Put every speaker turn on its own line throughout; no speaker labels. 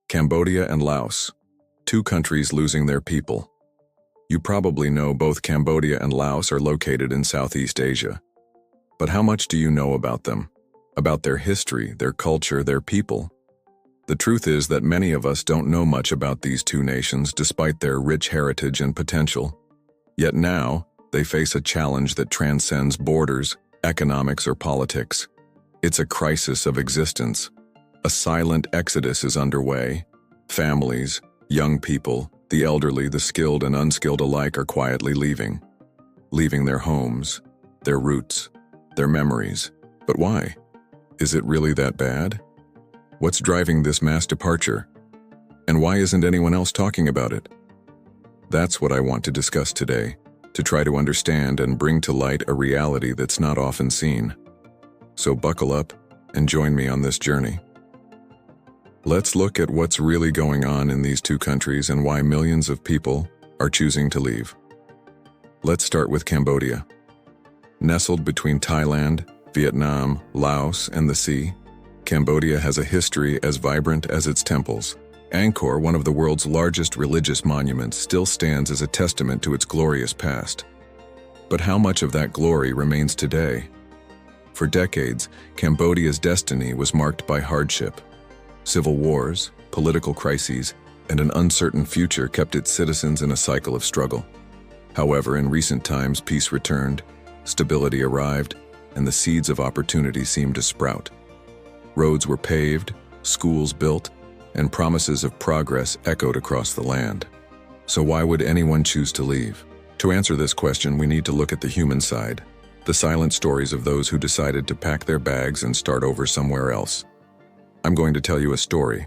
Cambodia and Laos, two countries losing their people. You probably know both Cambodia and Laos are located in Southeast Asia. But how much do you know about them? About their history, their culture, their people? The truth is that many of us don't know much about these two nations despite their rich heritage and potential. Yet now, they face a challenge that transcends borders, economics, or politics. It's a crisis of existence. A silent exodus is underway. Families, young people, the elderly, the skilled and unskilled alike are quietly leaving. Leaving their homes, their roots, their memories. But why? Is it really that bad? What's driving this mass departure? And why isn't anyone else talking about it? That's what I want to discuss today, to try to understand and bring to light a reality that's not often seen. So buckle up and join me on this journey. Let's look at what's really going on in these two countries and why millions of people are choosing to leave. Let's start with Cambodia. Nestled between Thailand, Vietnam, Laos, and the sea, Cambodia has a history as vibrant as its temples. Angkor, one of the world's largest religious monuments, still stands as a testament to its glorious past. But how much of that glory remains today? For decades, Cambodia's destiny was marked by hardship. Civil wars, political crises, and an uncertain future kept its citizens in a cycle of struggle. However, in recent times, peace returned, stability arrived, and the seeds of opportunity seemed to sprout. Roads were paved, schools built, and promises of progress echoed across the land. So why would anyone choose to leave? To answer this question, we need to look at the human side, the silent stories of those who decided to pack their bags and start over somewhere else. I'm going to tell you a story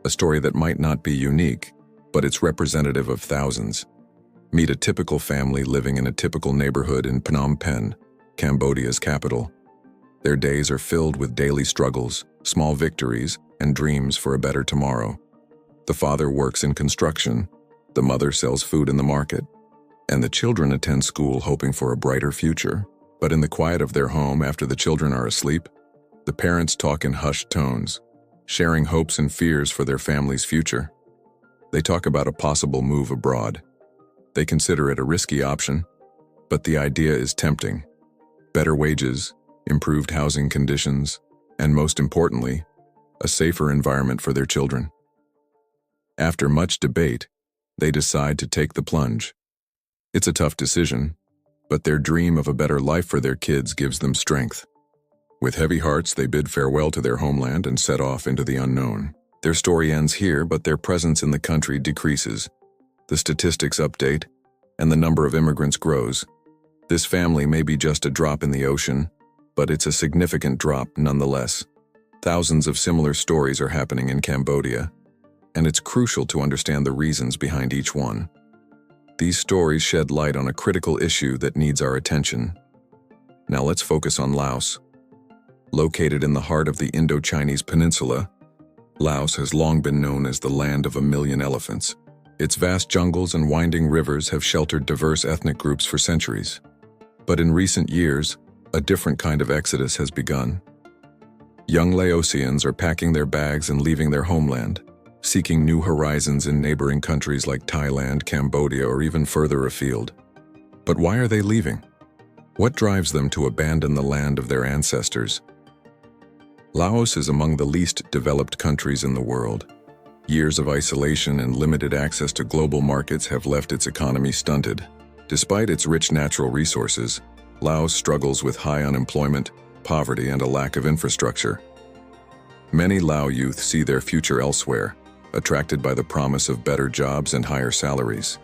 that might not be unique, but it's representative of thousands. Meet a typical family living in a typical neighborhood in Phnom Penh, Cambodia's capital. Their days are filled with daily struggles, small victories, and dreams for a better tomorrow. The father works in construction, the mother sells food in the market, and the children attend school hoping for a brighter future. But in the quiet of their home after the children are asleep, the parents talk in hushed tones, sharing hopes and fears for their family's future. They talk about a possible move abroad. They consider it a risky option, but the idea is tempting. Better wages, improved housing conditions, and most importantly, a safer environment for their children. After much debate, they decide to take the plunge. It's a tough decision, but their dream of a better life for their kids gives them strength. With heavy hearts, they bid farewell to their homeland and set off into the unknown. Their story ends here, but their presence in the country decreases. The statistics update, and the number of immigrants grows. This family may be just a drop in the ocean, but it's a significant drop nonetheless. Thousands of similar stories are happening in Cambodia, and it's crucial to understand the reasons behind each one. These stories shed light on a critical issue that needs our attention. Now let's focus on Laos. Located in the heart of the Indo-Chinese peninsula, Laos has long been known as the land of a million elephants. Its vast jungles and winding rivers have sheltered diverse ethnic groups for centuries. But in recent years, a different kind of exodus has begun. Young Laosians are packing their bags and leaving their homeland, seeking new horizons in neighboring countries like Thailand, Cambodia, or even further afield. But why are they leaving? What drives them to abandon the land of their ancestors? Laos is among the least developed countries in the world. Years of isolation and limited access to global markets have left its economy stunted. Despite its rich natural resources, Laos struggles with high unemployment, poverty, and a lack of infrastructure. Many Lao youth see their future elsewhere, attracted by the promise of better jobs and higher salaries.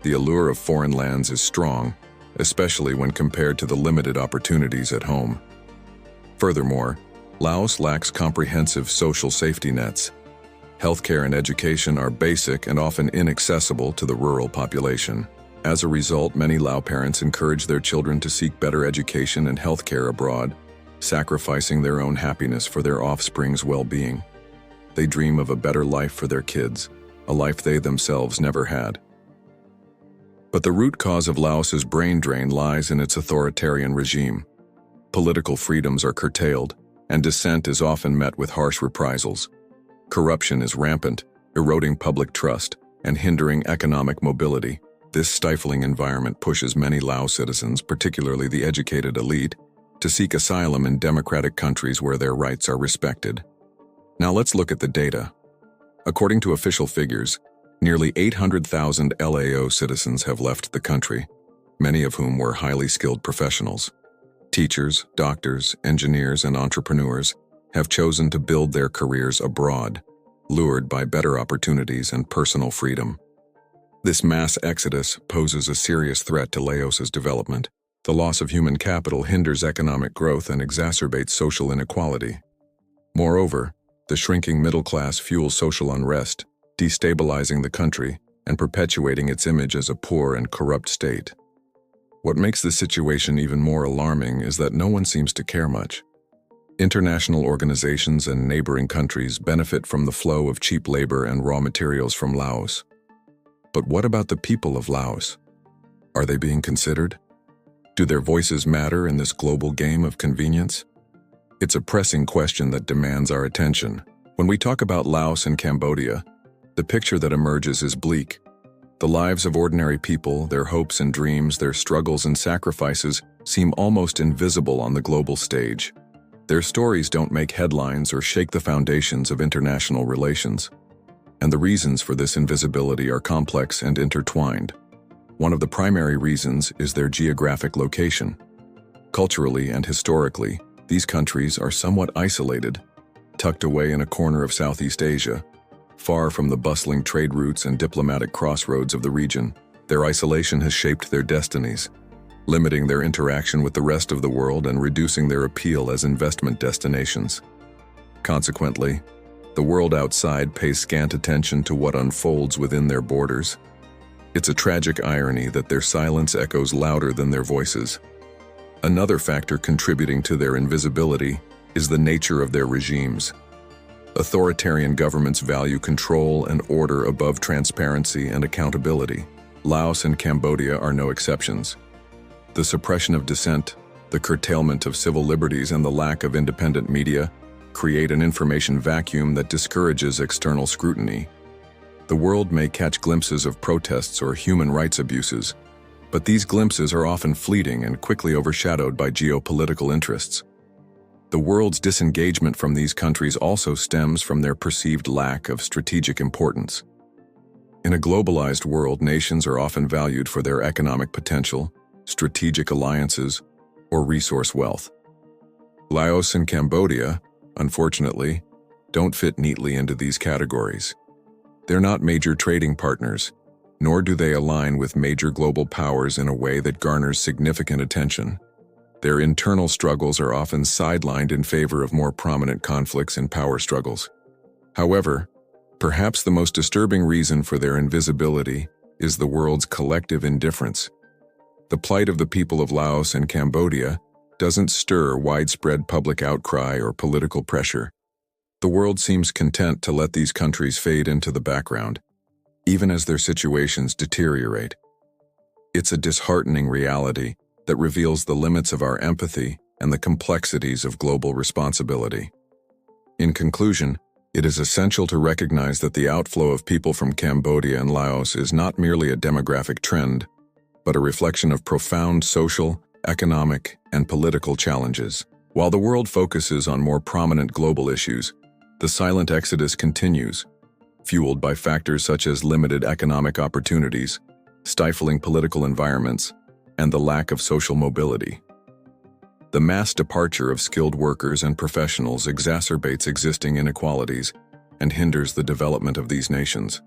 The allure of foreign lands is strong, especially when compared to the limited opportunities at home. Furthermore, Laos lacks comprehensive social safety nets. Healthcare and education are basic and often inaccessible to the rural population. As a result, many Lao parents encourage their children to seek better education and healthcare abroad, sacrificing their own happiness for their offspring's well-being. They dream of a better life for their kids, a life they themselves never had. But the root cause of Laos's brain drain lies in its authoritarian regime. Political freedoms are curtailed, and dissent is often met with harsh reprisals. Corruption is rampant, eroding public trust and hindering economic mobility. This stifling environment pushes many Lao citizens, particularly the educated elite, to seek asylum in democratic countries where their rights are respected. Now let's look at the data. According to official figures, nearly 800,000 Lao citizens have left the country, many of whom were highly skilled professionals. Teachers, doctors, engineers, and entrepreneurs have chosen to build their careers abroad, lured by better opportunities and personal freedom. This mass exodus poses a serious threat to Laos's development. The loss of human capital hinders economic growth and exacerbates social inequality. Moreover, the shrinking middle class fuels social unrest, destabilizing the country and perpetuating its image as a poor and corrupt state. What makes this situation even more alarming is that no one seems to care much. International organizations and neighboring countries benefit from the flow of cheap labor and raw materials from Laos. But what about the people of Laos? Are they being considered? Do their voices matter in this global game of convenience? It's a pressing question that demands our attention. When we talk about Laos and Cambodia, the picture that emerges is bleak. The lives of ordinary people, their hopes and dreams, their struggles and sacrifices seem almost invisible on the global stage. Their stories don't make headlines or shake the foundations of international relations. And the reasons for this invisibility are complex and intertwined. One of the primary reasons is their geographic location. Culturally and historically, these countries are somewhat isolated, tucked away in a corner of Southeast Asia, far from the bustling trade routes and diplomatic crossroads of the region. Their isolation has shaped their destinies, limiting their interaction with the rest of the world and reducing their appeal as investment destinations. Consequently, the world outside pays scant attention to what unfolds within their borders. It's a tragic irony that their silence echoes louder than their voices. Another factor contributing to their invisibility is the nature of their regimes. Authoritarian governments value control and order above transparency and accountability. Laos and Cambodia are no exceptions. The suppression of dissent, the curtailment of civil liberties, and the lack of independent media create an information vacuum that discourages external scrutiny. The world may catch glimpses of protests or human rights abuses, but these glimpses are often fleeting and quickly overshadowed by geopolitical interests. The world's disengagement from these countries also stems from their perceived lack of strategic importance. In a globalized world, nations are often valued for their economic potential, strategic alliances, or resource wealth. Laos and Cambodia, unfortunately, don't fit neatly into these categories. They're not major trading partners, nor do they align with major global powers in a way that garners significant attention. Their internal struggles are often sidelined in favor of more prominent conflicts and power struggles. However, perhaps the most disturbing reason for their invisibility is the world's collective indifference. The plight of the people of Laos and Cambodia doesn't stir widespread public outcry or political pressure. The world seems content to let these countries fade into the background, even as their situations deteriorate. It's a disheartening reality that reveals the limits of our empathy and the complexities of global responsibility. In conclusion, it is essential to recognize that the outflow of people from Cambodia and Laos is not merely a demographic trend, but a reflection of profound social, economic, and political challenges. While the world focuses on more prominent global issues, the silent exodus continues, fueled by factors such as limited economic opportunities, stifling political environments, and the lack of social mobility. The mass departure of skilled workers and professionals exacerbates existing inequalities and hinders the development of these nations.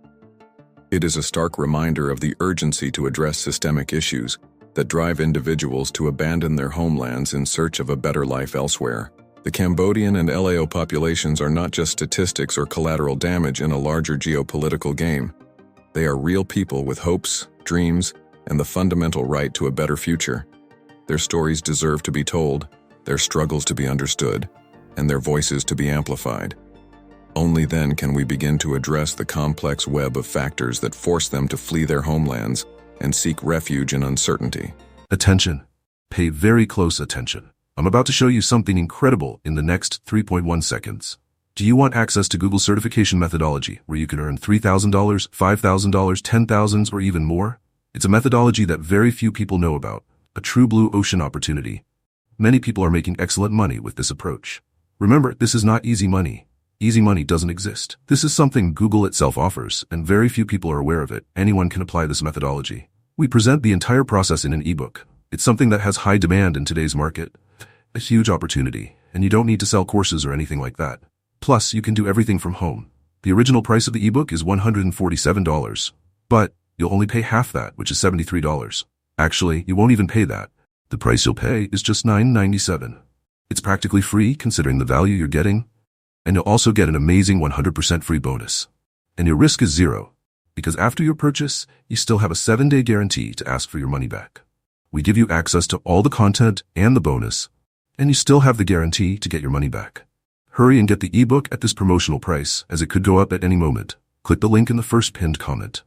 It is a stark reminder of the urgency to address systemic issues that drive individuals to abandon their homelands in search of a better life elsewhere. The Cambodian and Lao populations are not just statistics or collateral damage in a larger geopolitical game. They are real people with hopes, dreams, and the fundamental right to a better future. Their stories deserve to be told, their struggles to be understood, and their voices to be amplified. Only then can we begin to address the complex web of factors that force them to flee their homelands and seek refuge in uncertainty.
Attention. Pay very close attention. I'm about to show you something incredible in the next 3.1 seconds. Do you want access to Google's certification methodology, where you can earn $3,000, $5,000, $10,000, or even more? It's a methodology that very few people know about, a true blue ocean opportunity. Many people are making excellent money with this approach. Remember, this is not easy money. Easy money doesn't exist. This is something Google itself offers, and very few people are aware of it. Anyone can apply this methodology. We present the entire process in an ebook. It's something that has high demand in today's market. A huge opportunity, and you don't need to sell courses or anything like that. Plus, you can do everything from home. The original price of the ebook is $147, but you'll only pay half that, which is $73. Actually, you won't even pay that. The price you'll pay is just $9.97. It's practically free considering the value you're getting, and you'll also get an amazing 100% free bonus. And your risk is zero, because after your purchase, you still have a 7-day guarantee to ask for your money back. We give you access to all the content and the bonus, and you still have the guarantee to get your money back. Hurry and get the ebook at this promotional price, as it could go up at any moment. Click the link in the first pinned comment.